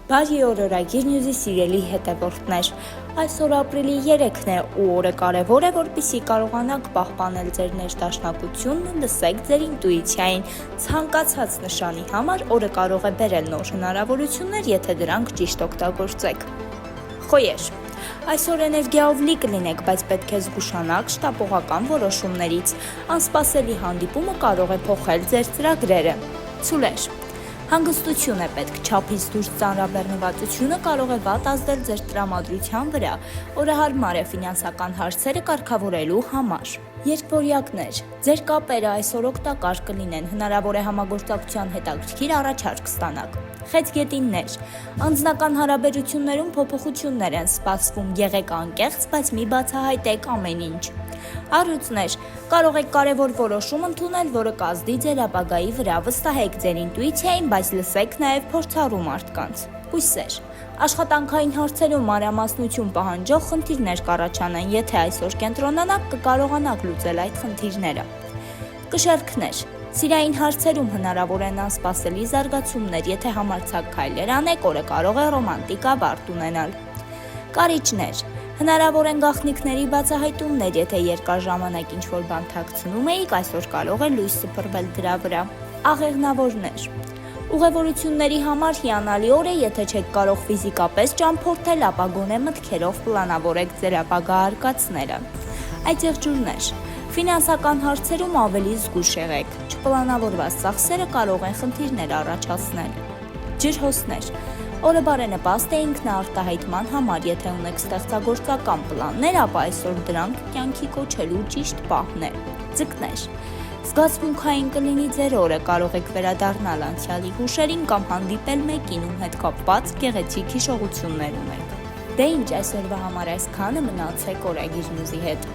Բարի օր օրագիր նյուզի սիրելի հետևորդներ, այսօր ապրիլի 3-ն է ու օրը կարևոր է, որպեսզի կարողանաք պահպանել ձեր ներդաշնակությունն ու լսեք ձեր ինտուիցիային, ցանկացած նշանի համար օրը կարող է բերել նոր հնարավորություններ, եթե դրանք ճիշտ օգտագործեք։ Խոյեր, այսօր էներգիայով լի կլինեք, բայց պետք է զգուշանաք շտապողական որոշումներից, անսպասելի հանդիպումը կարող է փոխել ձեր ծրագրերը։ Ցուլեր, հանգստություն է պետք, չափից դուրս ծանրաբեռնվածությունը կարող է վատ ազդել ձեր տրամադրության վրա, օրը հարմար է ֆինանսական հարցերը կարգավորելու համար։ Երկվորյակներ, ձեր կապերը այսօր օգտակար կլինեն, հնարավոր է համագործակցության հետաքրքիր առաջարկ ստանաք։ Խեցգետիններ, անձնական հարաբերություններում փոփոխություններ են սպասվում, եղեք անկեղծ, բայց մի բացահայտեք ամեն ինչ։ Առյուծներ, կարող եք կարևոր որոշում ընդունել, որը կազդի ձեր ապագայի վրա, վստահեք ձեր ինտուիցիային, բայց լսեք նաև փորձառու մարդկանց։ Հույսեր, աշխատանքային հարցերում մանրամասնություն պահանջող խնդիրներ կառաջանան, եթե այսօր կենտրոնանաք, կկարողանաք լուծել այդ խնդիրները։ Կշեռքներ, սիրային հարցերում հնարավոր են անսպասելի զարգացումներ, եթե համարձակ քայլեր անեք, օրը կարող է ռոմանտիկ ավարտ ունենալ։ Կարիճներ, հնարավոր են գաղտնիքների բացահայտումներ, եթե երկար ժամանակ ինչ-որ բան թաքցնում էիք, այսօր կարող է լույս սփռվել դրա վրա։ Աղեղնավորներ, ուղևորությունների համար հիանալի օր է, եթե չեք կարող ֆիզիկապես ճամփորդել, ապա գոնե մտքերով պլանավորեք ձեր ապագա արկածները։ Այծեղջուրներ, ֆինանսական հարցերում ավելի զգույշ եղեք, չպլանավորված ծախսերը կարող են խնդիրներ առաջացնել։ Ջրհոսներ, օրը բարենպաստ է ինքնաարտահայտման համար, եթե ունեք ստեղծագործական պլաններ, ապա այսօր դրանք կյանքի կոչելու ճիշտ պահն է։ Ձկներ, զգացմունքային կլինի ձեր օրը, կարող եք վերադառնալ անցյալի հուշերին կամ հանդիպել մեկին, ում հետ կապված գեղեցիկ հիշողություններ ունեք։ Դե ինչ, այսօրվա համար այսքանը, մնացեք օրագիր նյուզի հետ։